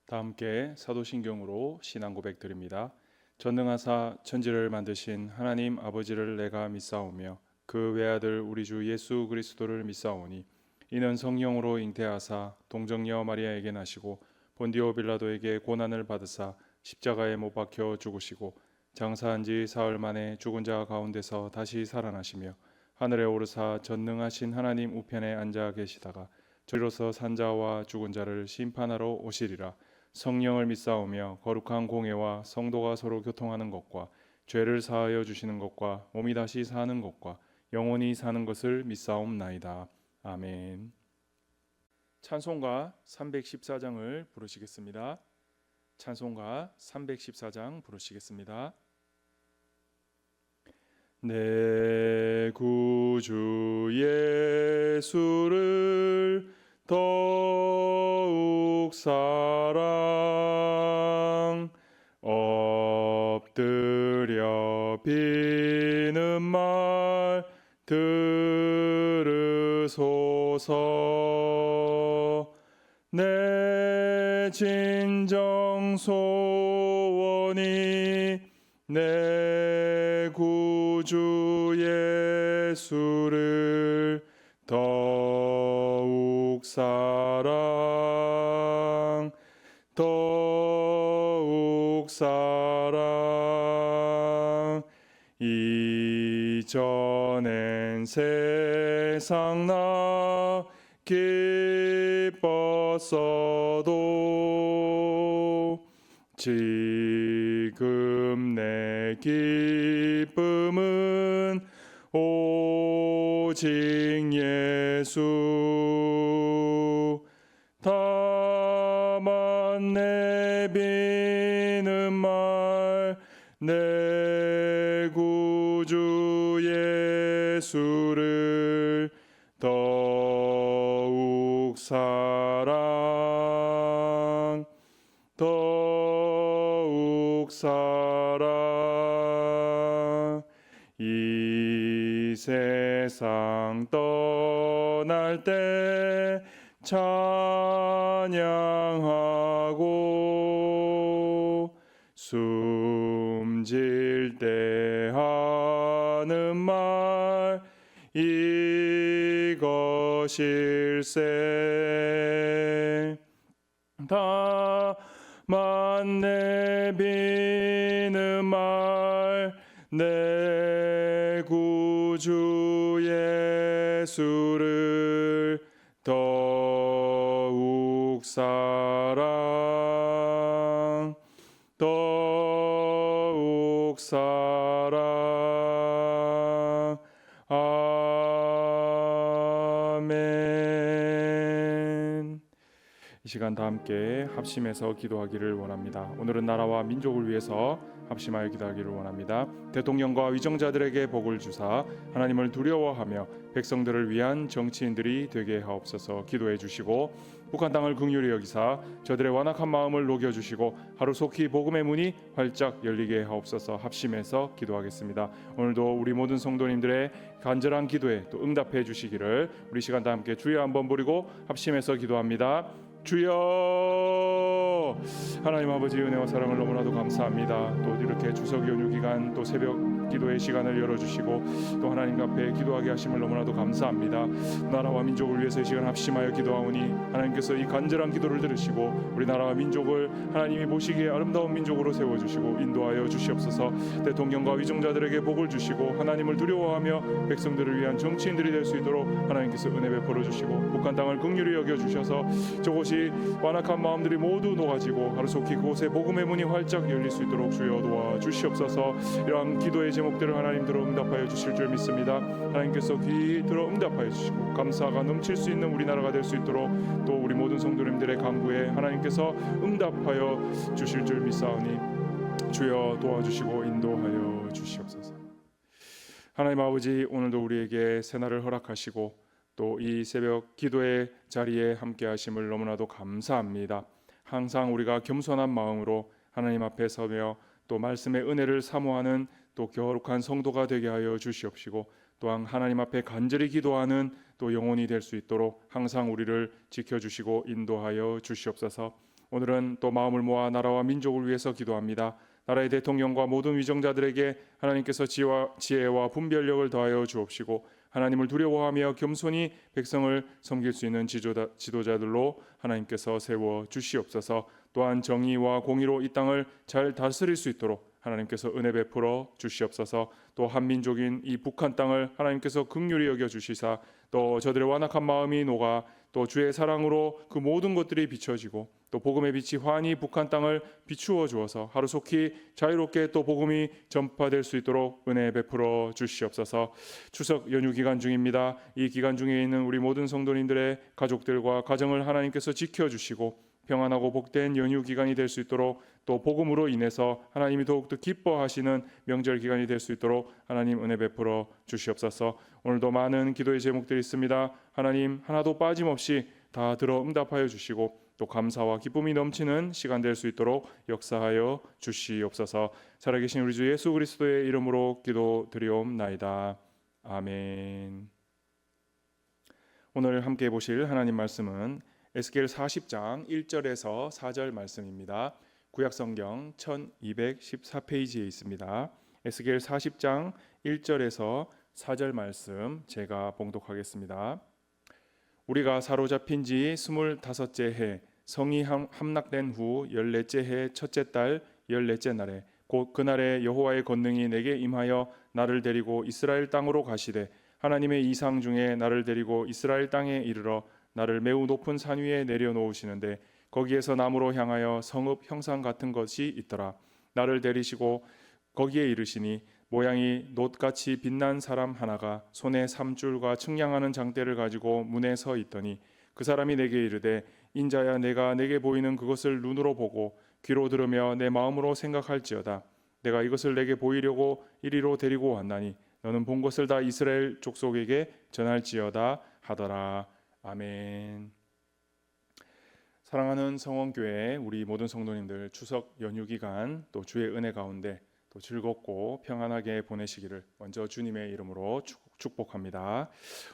다 함께 사도신경으로 신앙 고백 드립니다. 전능하사 천지를 만드신 하나님 아버지를 내가 믿사오며 그 외아들 우리 주 예수 그리스도를 믿사오니 이는 성령으로 잉태하사 동정녀 마리아에게 나시고 본디오 빌라도에게 고난을 받으사 십자가에 못 박혀 죽으시고 장사한 지 사흘 만에 죽은 자 가운데서 다시 살아나시며 하늘에 오르사 전능하신 하나님 우편에 앉아 계시다가 저리로서 산자와 죽은 자를 심판하러 오시리라. 성령을 믿사오며 거룩한 공예와 성도가 서로 교통하는 것과 죄를 사하여 주시는 것과 몸이 다시 사는 것과 영원히 사는 것을 믿사옵나이다. 아멘. 찬송가 314장을 부르시겠습니다. 찬송가 314장 부르시겠습니다. 내 구주 예수를 더욱 사랑 엎드려 비는 말 들으소서. 내 진정 소원이 내 구주 예수를 더욱 사랑 이전엔 세상 나 기뻤어도 지금 내 기쁨은 오직 예수. 다만 내비는 말 내 구주 예수를 더욱 사랑 이 세상 떠날 때 찬양하고 숨질 때 하는 말 이것일세. 다만 내비는 말 내 구주 예수를 더욱 사랑 아멘. 이 시간 다 함께 합심해서 기도하기를 원합니다. 오늘은 나라와 민족을 위해서 합심하여 기도하기를 원합니다. 대통령과 위정자들에게 복을 주사 하나님을 두려워하며 백성들을 위한 정치인들이 되게 하옵소서. 기도해 주시고 북한 땅을 긍휼히 여기사 저들의 완악한 마음을 녹여주시고 하루속히 복음의 문이 활짝 열리게 하옵소서. 합심해서 기도하겠습니다. 오늘도 우리 모든 성도님들의 간절한 기도에 또 응답해 주시기를 우리 시간 다 함께 주여 한번 부르고 합심해서 기도합니다. 주여. 하나님 아버지 은혜와 사랑을 너무나도 감사합니다. 또 이렇게 추석 연휴 기간 또 새벽 기도의 시간을 열어주시고 또 하나님 앞에 기도하게 하심을 너무나도 감사합니다. 나라와 민족을 위해서 이 시간 합심하여 기도하오니 하나님께서 이 간절한 기도를 들으시고 우리 나라와 민족을 하나님이 보시기에 아름다운 민족으로 세워주시고 인도하여 주시옵소서. 대통령과 위정자들에게 복을 주시고 하나님을 두려워하며 백성들을 위한 정치인들이 될 수 있도록 하나님께서 은혜 베풀어 주시고 북한 땅을 긍휼히 여겨주셔서 저곳이 완악한 마음들이 모두 녹아지고 하루속히 그곳에 복음의 문이 활짝 열릴 수 있도록 주여 도와주시옵소서. 이러한 기도의 제목들을 하나님 들어 응답하여 주실 줄 믿습니다. 하나님께서 귀 들어 응답하여 주시고 감사가 넘칠 수 있는 우리나라가 될 수 있도록 또 우리 모든 성도님들의 간구에 하나님께서 응답하여 주실 줄 믿사오니 주여 도와주시고 인도하여 주시옵소서. 하나님 아버지, 오늘도 우리에게 새날을 허락하시고 또 이 새벽 기도의 자리에 함께 하심을 너무나도 감사합니다. 항상 우리가 겸손한 마음으로 하나님 앞에 서며 또 말씀의 은혜를 사모하는 또 거룩한 성도가 되게 하여 주시옵시고 또한 하나님 앞에 간절히 기도하는 또 영혼이 될 수 있도록 항상 우리를 지켜주시고 인도하여 주시옵소서. 오늘은 또 마음을 모아 나라와 민족을 위해서 기도합니다. 나라의 대통령과 모든 위정자들에게 하나님께서 지혜와 분별력을 더하여 주옵시고 하나님을 두려워하며 겸손히 백성을 섬길 수 있는 지도자들로 하나님께서 세워 주시옵소서. 또한 정의와 공의로 이 땅을 잘 다스릴 수 있도록 하나님께서 은혜 베풀어 주시옵소서. 또 한민족인 이 북한 땅을 하나님께서 긍휼히 여겨 주시사 또 저들의 완악한 마음이 녹아 또 주의 사랑으로 그 모든 것들이 비춰지고 또 복음의 빛이 환히 북한 땅을 비추어 주어서 하루속히 자유롭게 또 복음이 전파될 수 있도록 은혜 베풀어 주시옵소서. 추석 연휴 기간 중입니다. 이 기간 중에 있는 우리 모든 성도님들의 가족들과 가정을 하나님께서 지켜주시고 평안하고 복된 연휴 기간이 될 수 있도록 또 복음으로 인해서 하나님이 더욱더 기뻐하시는 명절 기간이 될 수 있도록 하나님 은혜 베풀어 주시옵소서. 오늘도 많은 기도의 제목들이 있습니다. 하나님 하나도 빠짐없이 다 들어 응답하여 주시고 또 감사와 기쁨이 넘치는 시간 될 수 있도록 역사하여 주시옵소서. 살아계신 우리 주 예수 그리스도의 이름으로 기도드리옵나이다. 아멘. 오늘 함께 보실 하나님 말씀은 에스겔 40장 1절에서 4절 말씀입니다. 구약성경 1214페이지에 있습니다. 에스겔 40장 1절에서 4절 말씀 제가 봉독하겠습니다. 우리가 사로잡힌 지 25째 해 성이 함락된 후 14째 해 첫째 달 14째 날에 곧 그날에 여호와의 권능이 내게 임하여 나를 데리고 이스라엘 땅으로 가시되 하나님의 이상 중에 나를 데리고 이스라엘 땅에 이르러 나를 매우 높은 산 위에 내려놓으시는데 거기에서 나무로 향하여 성읍 형상 같은 것이 있더라. 나를 데리시고 거기에 이르시니 모양이 놋같이 빛난 사람 하나가 손에 삼줄과 측량하는 장대를 가지고 문에 서 있더니 그 사람이 내게 이르되 인자야 내가 내게 보이는 그것을 눈으로 보고 귀로 들으며 내 마음으로 생각할지어다. 내가 이것을 내게 보이려고 이리로 데리고 왔나니 너는 본 것을 다 이스라엘 족속에게 전할지어다 하더라. 아멘. 사랑하는 성원교회 우리 모든 성도님들 추석 연휴 기간 또 주의 은혜 가운데 또 즐겁고 평안하게 보내시기를 먼저 주님의 이름으로 축복합니다.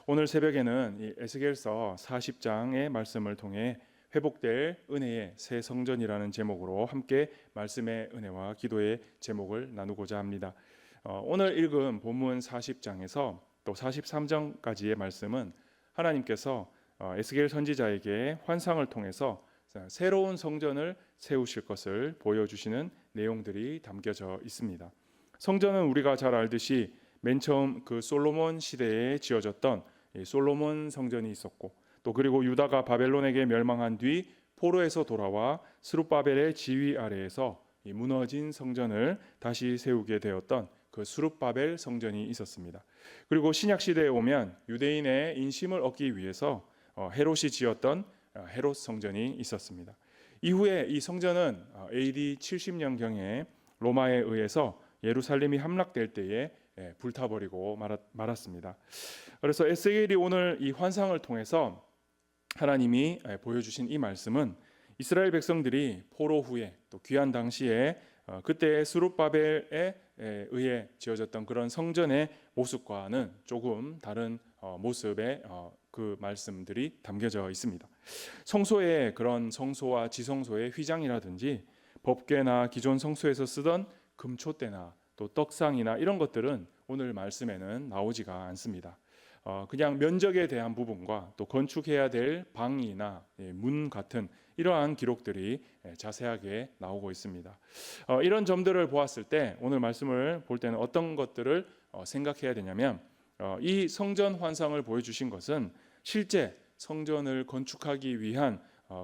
오늘 새벽에는 이 에스겔서 40장의 말씀을 통해 회복될 은혜의 새 성전이라는 제목으로 함께 말씀의 은혜와 기도의 제목을 나누고자 합니다. 오늘 읽은 본문 40장에서 또 43장까지의 말씀은 하나님께서 에스겔 선지자에게 환상을 통해서 새로운 성전을 세우실 것을 보여주시는 내용들이 담겨져 있습니다. 성전은 우리가 잘 알듯이 맨 처음 그 솔로몬 시대에 지어졌던 솔로몬 성전이 있었고 또 그리고 유다가 바벨론에게 멸망한 뒤 포로에서 돌아와 스룹바벨의 지휘 아래에서 이 무너진 성전을 다시 세우게 되었던 그 스룹바벨 성전이 있었습니다. 그리고 신약 시대에 오면 유대인의 인심을 얻기 위해서 헤롯이 지었던 헤롯 성전이 있었습니다. 이후에 이 성전은 AD 70년경에 로마에 의해서 예루살렘이 함락될 때에 불타버리고 말았습니다. 그래서 에스겔이 오늘 이 환상을 통해서 하나님이 보여주신 이 말씀은 이스라엘 백성들이 포로 후에 또 귀환 당시에 그때 스룹바벨에 의해 지어졌던 그런 성전의 모습과는 조금 다른 모습의 그 말씀들이 담겨져 있습니다. 성소의 그런 성소와 지성소의 휘장이라든지 법궤나 기존 성소에서 쓰던 금초대나 또 떡상이나 이런 것들은 오늘 말씀에는 나오지가 않습니다. 그냥 면적에 대한 부분과 또 건축해야 될 방이나 문 같은 이러한 기록들이 자세하게 나오고 있습니다. 이런 점들을 보았을 때 오늘 말씀을 볼 때는 어떤 것들을 생각해야 되냐면 이 성전 환상을 보여주신 것은 실제 성전을 건축하기 위한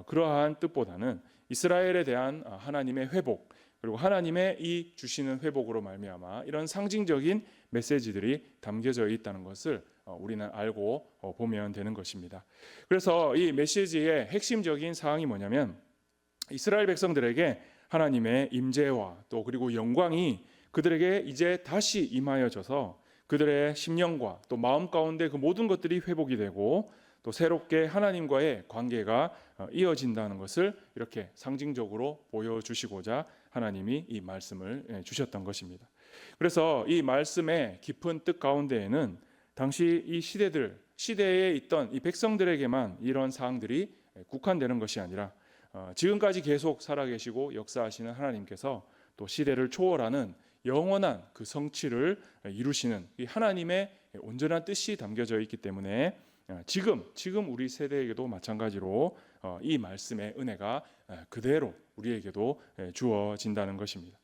그러한 뜻보다는 이스라엘에 대한 하나님의 회복 그리고 하나님의 이 주시는 회복으로 말미암아 이런 상징적인 메시지들이 담겨져 있다는 것을 우리는 알고 보면 되는 것입니다. 그래서 이 메시지의 핵심적인 사항이 뭐냐면 이스라엘 백성들에게 하나님의 임재와 또 그리고 영광이 그들에게 이제 다시 임하여져서 그들의 심령과 또 마음 가운데 그 모든 것들이 회복이 되고 또 새롭게 하나님과의 관계가 이어진다는 것을 이렇게 상징적으로 보여주시고자 하나님이 이 말씀을 주셨던 것입니다. 그래서 이 말씀의 깊은 뜻 가운데에는 당시 이 시대에 있던 이 백성들에게만 이런 사항들이 국한되는 것이 아니라 지금까지 계속 살아계시고 역사하시는 하나님께서 또 시대를 초월하는 영원한 그 성취를 이루시는 이 하나님의 온전한 뜻이 담겨져 있기 때문에 지금 우리 세대에게도 마찬가지로 이 말씀의 은혜가 그대로 우리에게도 주어진다는 것입니다.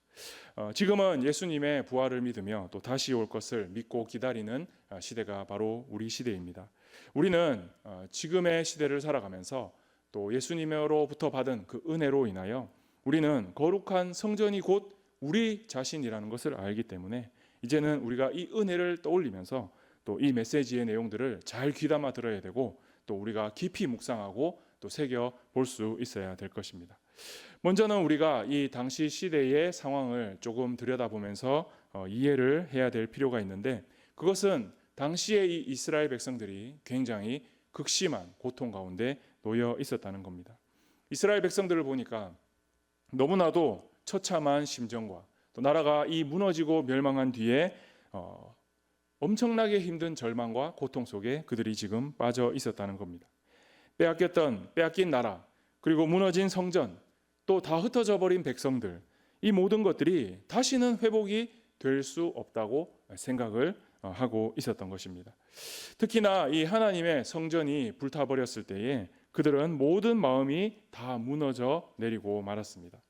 지금은 예수님의 부활을 믿으며 또 다시 올 것을 믿고 기다리는 시대가 바로 우리 시대입니다. 우리는 지금의 시대를 살아가면서 또 예수님으로부터 받은 그 은혜로 인하여 우리는 거룩한 성전이 곧 우리 자신이라는 것을 알기 때문에 이제는 우리가 이 은혜를 떠올리면서 또 이 메시지의 내용들을 잘 귀담아 들어야 되고 또 우리가 깊이 묵상하고 또 새겨 볼 수 있어야 될 것입니다. 먼저는 우리가 이 당시 시대의 상황을 조금 들여다보면서 이해를 해야 될 필요가 있는데, 그것은 당시의 이 이스라엘 백성들이 굉장히 극심한 고통 가운데 놓여 있었다는 겁니다. 이스라엘 백성들을 보니까 너무나도 처참한 심정과 또 나라가 이 무너지고 멸망한 뒤에 엄청나게 힘든 절망과 고통 속에 그들이 지금 빠져 있었다는 겁니다. 빼앗긴 나라, 그리고 무너진 성전, 또 다 흩어져 버린 백성들, 이 모든 것들이 다시는 회복이 될 수 없다고 생각을 하고 있었던 것입니다. 특히나 이 하나님의 성전이 불타버렸을 때에 그들은 모든 마음이 다 무너져 내리고 말았습니다.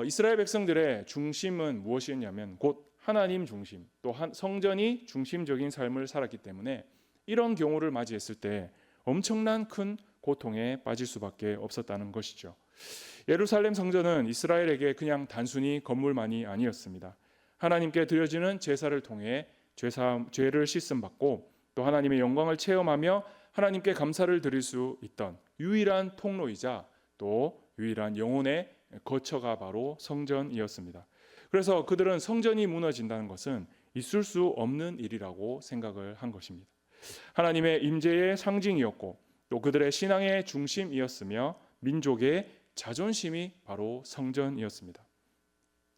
이스라엘 백성들의 중심은 무엇이었냐면 곧 하나님 중심, 또 성전이 중심적인 삶을 살았기 때문에 이런 경우를 맞이했을 때 엄청난 큰 고통에 빠질 수밖에 없었다는 것이죠. 예루살렘 성전은 이스라엘에게 그냥 단순히 건물만이 아니었습니다. 하나님께 드려지는 제사를 통해 죄를 씻음 받고 또 하나님의 영광을 체험하며 하나님께 감사를 드릴 수 있던 유일한 통로이자 또 유일한 영혼의 거처가 바로 성전이었습니다. 그래서 그들은 성전이 무너진다는 것은 있을 수 없는 일이라고 생각을 한 것입니다. 하나님의 임재의 상징이었고 또 그들의 신앙의 중심이었으며 민족의 자존심이 바로 성전이었습니다.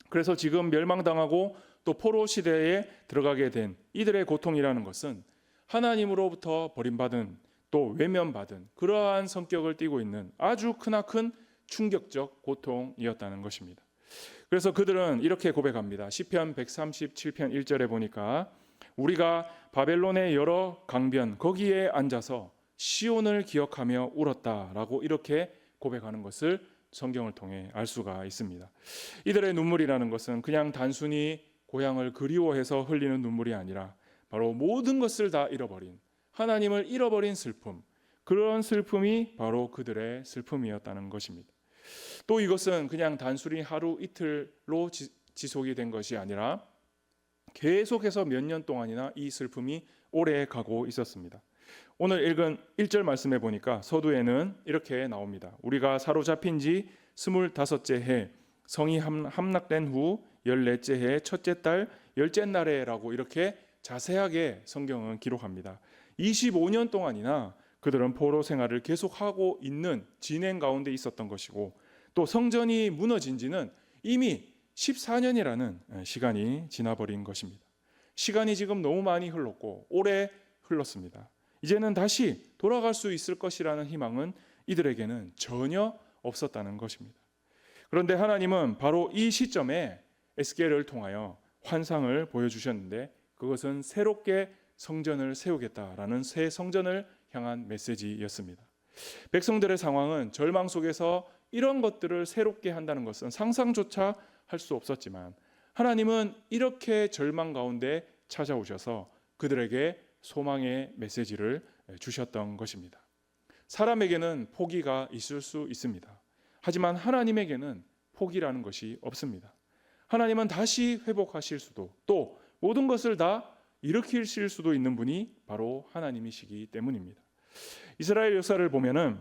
그래서 지금 멸망당하고 또 포로 시대에 들어가게 된 이들의 고통이라는 것은 하나님으로부터 버림받은 또 외면받은 그러한 성격을 띠고 있는 아주 크나큰 충격적 고통이었다는 것입니다. 그래서 그들은 이렇게 고백합니다. 시편 137편 1절에 보니까 우리가 바벨론의 여러 강변 거기에 앉아서 시온을 기억하며 울었다라고 이렇게 고백하는 것을 성경을 통해 알 수가 있습니다. 이들의 눈물이라는 것은 그냥 단순히 고향을 그리워해서 흘리는 눈물이 아니라 바로 모든 것을 다 잃어버린, 하나님을 잃어버린 슬픔, 그런 슬픔이 바로 그들의 슬픔이었다는 것입니다. 또 이것은 그냥 단순히 하루 이틀로 지속이 된 것이 아니라 계속해서 몇 년 동안이나 이 슬픔이 오래 가고 있었습니다. 오늘 읽은 1절 말씀해 보니까 서두에는 이렇게 나옵니다. 우리가 사로잡힌 지 25째 해 성이 함락된 후 14째 해 첫째 달 10째 날에라고 이렇게 자세하게 성경은 기록합니다. 25년 동안이나 그들은 포로 생활을 계속하고 있는 진행 가운데 있었던 것이고 또 성전이 무너진 지는 이미 14년이라는 시간이 지나버린 것입니다. 시간이 지금 너무 많이 흘렀고 오래 흘렀습니다. 이제는 다시 돌아갈 수 있을 것이라는 희망은 이들에게는 전혀 없었다는 것입니다. 그런데 하나님은 바로 이 시점에 에스겔을 통하여 환상을 보여주셨는데 그것은 새롭게 성전을 세우겠다라는 새 성전을 향한 메시지였습니다. 백성들의 상황은 절망 속에서 이런 것들을 새롭게 한다는 것은 상상조차 할 수 없었지만 하나님은 이렇게 절망 가운데 찾아오셔서 그들에게 소망의 메시지를 주셨던 것입니다. 사람에게는 포기가 있을 수 있습니다. 하지만 하나님에게는 포기라는 것이 없습니다. 하나님은 다시 회복하실 수도 또 모든 것을 다 일으키실 수도 있는 분이 바로 하나님이시기 때문입니다. 이스라엘 역사를 보면은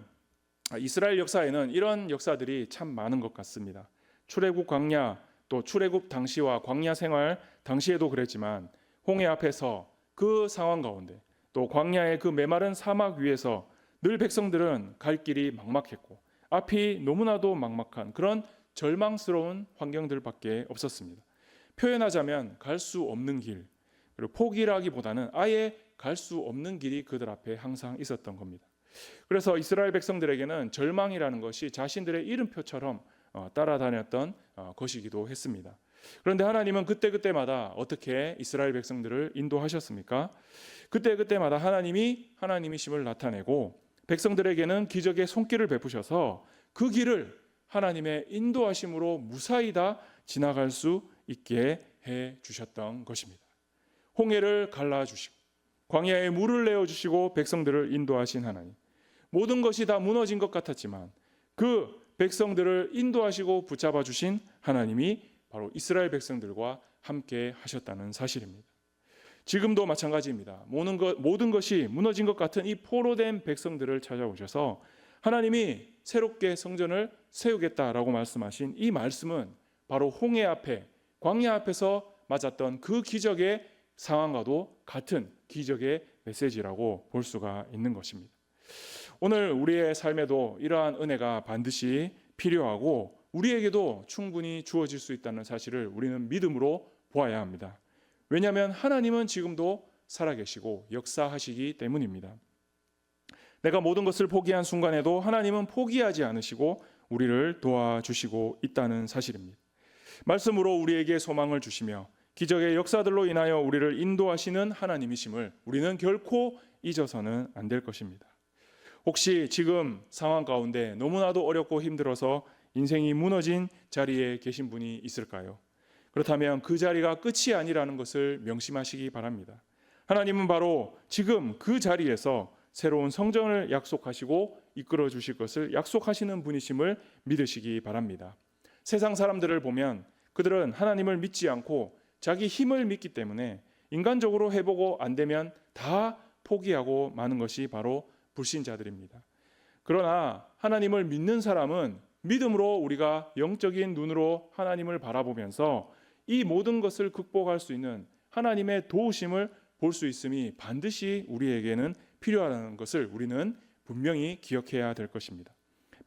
이스라엘 역사에는 이런 역사들이 참 많은 것 같습니다. 출애굽 광야 또 출애굽 당시와 광야 생활 당시에도 그랬지만 홍해 앞에서 그 상황 가운데 또 광야의 그 메마른 사막 위에서 늘 백성들은 갈 길이 막막했고 앞이 너무나도 막막한 그런 절망스러운 환경들밖에 없었습니다. 표현하자면 갈 수 없는 길, 그리고 포기라기보다는 아예 갈 수 없는 길이 그들 앞에 항상 있었던 겁니다. 그래서 이스라엘 백성들에게는 절망이라는 것이 자신들의 이름표처럼 따라다녔던 것이기도 했습니다. 그런데 하나님은 그때그때마다 어떻게 이스라엘 백성들을 인도하셨습니까? 그때그때마다 하나님이 하나님이심을 나타내고 백성들에게는 기적의 손길을 베푸셔서 그 길을 하나님의 인도하심으로 무사히 다 지나갈 수 있게 해 주셨던 것입니다. 홍해를 갈라주시고 광야에 물을 내어주시고 백성들을 인도하신 하나님, 모든 것이 다 무너진 것 같았지만 그 백성들을 인도하시고 붙잡아 주신 하나님이 바로 이스라엘 백성들과 함께 하셨다는 사실입니다. 지금도 마찬가지입니다. 모든 것이 무너진 것 같은 이 포로된 백성들을 찾아오셔서 하나님이 새롭게 성전을 세우겠다라고 말씀하신 이 말씀은 바로 홍해 앞에 광야 앞에서 맞았던 그 기적의 상황과도 같은 기적의 메시지라고 볼 수가 있는 것입니다. 오늘 우리의 삶에도 이러한 은혜가 반드시 필요하고 우리에게도 충분히 주어질 수 있다는 사실을 우리는 믿음으로 보아야 합니다. 왜냐하면 하나님은 지금도 살아계시고 역사하시기 때문입니다. 내가 모든 것을 포기한 순간에도 하나님은 포기하지 않으시고 우리를 도와주시고 있다는 사실입니다. 말씀으로 우리에게 소망을 주시며 기적의 역사들로 인하여 우리를 인도하시는 하나님이심을 우리는 결코 잊어서는 안 될 것입니다. 혹시 지금 상황 가운데 너무나도 어렵고 힘들어서 인생이 무너진 자리에 계신 분이 있을까요? 그렇다면 그 자리가 끝이 아니라는 것을 명심하시기 바랍니다. 하나님은 바로 지금 그 자리에서 새로운 성전을 약속하시고 이끌어 주실 것을 약속하시는 분이심을 믿으시기 바랍니다. 세상 사람들을 보면 그들은 하나님을 믿지 않고 자기 힘을 믿기 때문에 인간적으로 해보고 안 되면 다 포기하고 마는 것이 바로 불신자들입니다. 그러나 하나님을 믿는 사람은 믿음으로 우리가 영적인 눈으로 하나님을 바라보면서 이 모든 것을 극복할 수 있는 하나님의 도우심을 볼 수 있음이 반드시 우리에게는 필요하다는 것을 우리는 분명히 기억해야 될 것입니다.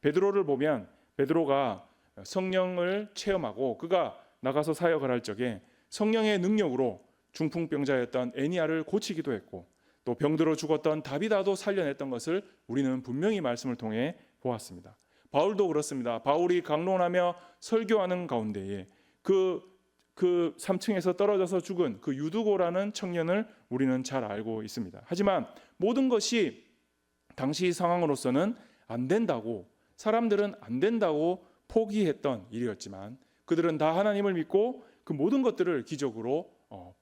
베드로를 보면 베드로가 성령을 체험하고 그가 나가서 사역을 할 적에 성령의 능력으로 중풍병자였던 애니아를 고치기도 했고 또 병들어 죽었던 다비다도 살려냈던 것을 우리는 분명히 말씀을 통해 보았습니다. 바울도 그렇습니다. 바울이 강론하며 설교하는 가운데에 그 3층에서 떨어져서 죽은 그 유두고라는 청년을 우리는 잘 알고 있습니다. 하지만 모든 것이 당시 상황으로서는 안 된다고, 사람들은 안 된다고 포기했던 일이었지만 그들은 다 하나님을 믿고 그 모든 것들을 기적으로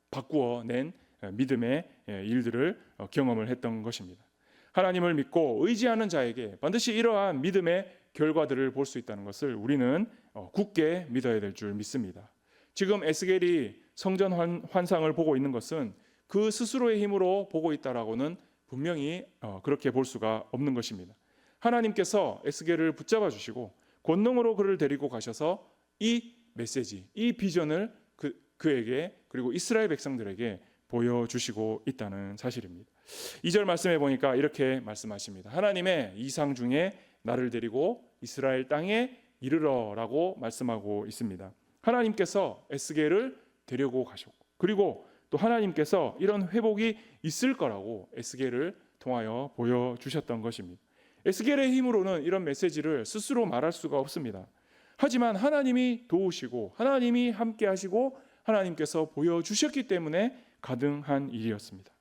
바꾸어 낸 믿음의 일들을 경험을 했던 것입니다. 하나님을 믿고 의지하는 자에게 반드시 이러한 믿음의 결과들을 볼 수 있다는 것을 우리는 굳게 믿어야 될 줄 믿습니다. 지금 에스겔이 성전 환상을 보고 있는 것은 그 스스로의 힘으로 보고 있다라고는 분명히 그렇게 볼 수가 없는 것입니다. 하나님께서 에스겔을 붙잡아 주시고 권능으로 그를 데리고 가셔서 이 메시지, 이 비전을 그에게 그리고 이스라엘 백성들에게 보여주시고 있다는 사실입니다. 2절 말씀해 보니까 이렇게 말씀하십니다. 하나님의 이상 중에 나를 데리고 이스라엘 땅에 이르러라고 말씀하고 있습니다. 하나님께서 에스겔을 데리고 가셨고 그리고 또 하나님께서 이런 회복이 있을 거라고 에스겔을 통하여 보여주셨던 것입니다. 에스겔의 힘으로는 이런 메시지를 스스로 말할 수가 없습니다. 하지만 하나님이 도우시고 하나님이 함께 하시고 하나님께서 보여주셨기 때문에 가능한 일이었습니다.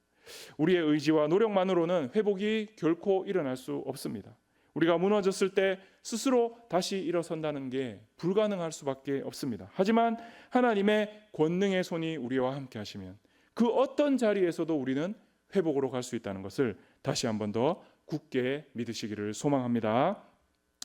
우리의 의지와 노력만으로는 회복이 결코 일어날 수 없습니다. 우리가 무너졌을 때 스스로 다시 일어선다는 게 불가능할 수밖에 없습니다. 하지만 하나님의 권능의 손이 우리와 함께 하시면 그 어떤 자리에서도 우리는 회복으로 갈 수 있다는 것을 다시 한 번 더 굳게 믿으시기를 소망합니다.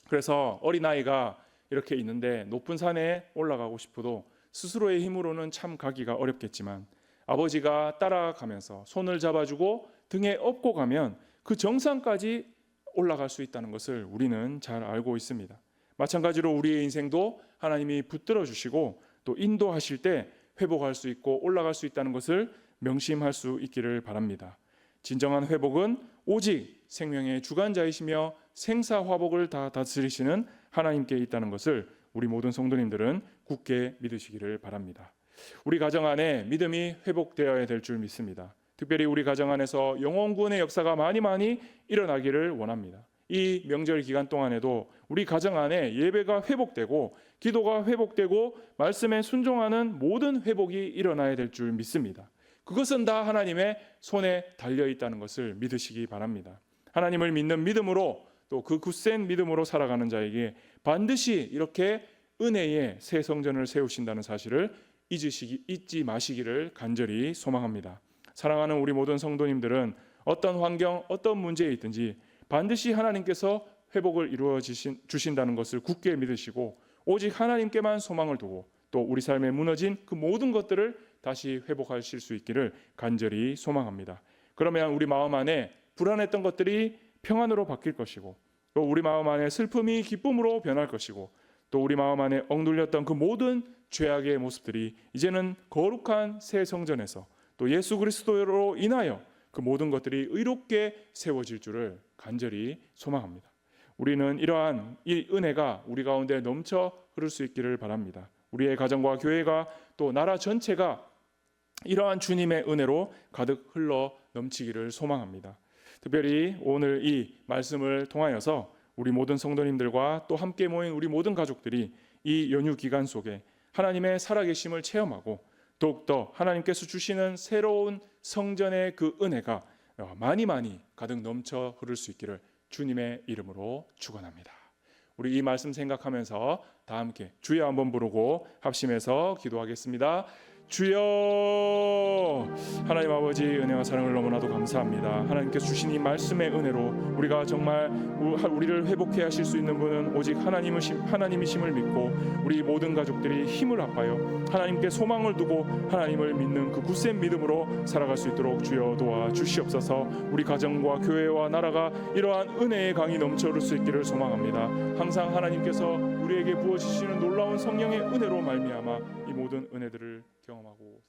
그래서 어린아이가 이렇게 있는데 높은 산에 올라가고 싶어도 스스로의 힘으로는 참 가기가 어렵겠지만 아버지가 따라가면서 손을 잡아주고 등에 업고 가면 그 정상까지 올라갈 수 있다는 것을 우리는 잘 알고 있습니다. 마찬가지로 우리의 인생도 하나님이 붙들어 주시고 또 인도하실 때 회복할 수 있고 올라갈 수 있다는 것을 명심할 수 있기를 바랍니다. 진정한 회복은 오직 생명의 주관자이시며 생사화복을 다 다스리시는 하나님께 있다는 것을 우리 모든 성도님들은 굳게 믿으시기를 바랍니다. 우리 가정 안에 믿음이 회복되어야 될 줄 믿습니다. 특별히 우리 가정 안에서 영혼 구원의 역사가 많이 일어나기를 원합니다. 이 명절 기간 동안에도 우리 가정 안에 예배가 회복되고 기도가 회복되고 말씀에 순종하는 모든 회복이 일어나야 될 줄 믿습니다. 그것은 다 하나님의 손에 달려 있다는 것을 믿으시기 바랍니다. 하나님을 믿는 믿음으로 또 그 굳센 믿음으로 살아가는 자에게 반드시 이렇게 은혜의 새 성전을 세우신다는 사실을 잊지 마시기를 간절히 소망합니다. 사랑하는 우리 모든 성도님들은 어떤 환경, 어떤 문제에 있든지 반드시 하나님께서 회복을 이루어 주신다는 것을 굳게 믿으시고 오직 하나님께만 소망을 두고 또 우리 삶에 무너진 그 모든 것들을 다시 회복하실 수 있기를 간절히 소망합니다. 그러면 우리 마음 안에 불안했던 것들이 평안으로 바뀔 것이고 또 우리 마음 안에 슬픔이 기쁨으로 변할 것이고 또 우리 마음 안에 억눌렸던 그 모든 죄악의 모습들이 이제는 거룩한 새 성전에서 또 예수 그리스도로 인하여 그 모든 것들이 의롭게 세워질 줄을 간절히 소망합니다. 우리는 이러한 이 은혜가 우리 가운데 넘쳐 흐를 수 있기를 바랍니다. 우리의 가정과 교회가 또 나라 전체가 이러한 주님의 은혜로 가득 흘러 넘치기를 소망합니다. 특별히 오늘 이 말씀을 통하여서 우리 모든 성도님들과 또 함께 모인 우리 모든 가족들이 이 연휴 기간 속에 하나님의 살아계심을 체험하고 더욱더 하나님께서 주시는 새로운 성전의 그 은혜가 많이 가득 넘쳐 흐를 수 있기를 주님의 이름으로 축원합니다. 우리 이 말씀 생각하면서 다 함께 주여 한번 부르고 합심해서 기도하겠습니다. 주여, 하나님 아버지 은혜와 사랑을 너무나도 감사합니다. 하나님께서 주신 이 말씀의 은혜로 우리가 정말 우리를 회복해 하실 수 있는 분은 오직 하나님이심을 믿고 우리 모든 가족들이 힘을 합하여 하나님께 소망을 두고 하나님을 믿는 그 굳센 믿음으로 살아갈 수 있도록 주여 도와주시옵소서. 우리 가정과 교회와 나라가 이러한 은혜의 강이 넘쳐 흐를 수 있기를 소망합니다. 항상 하나님께서 우리에게 부어주시는 놀라운 성령의 은혜로 말미암아 이 모든 은혜들을 경험하고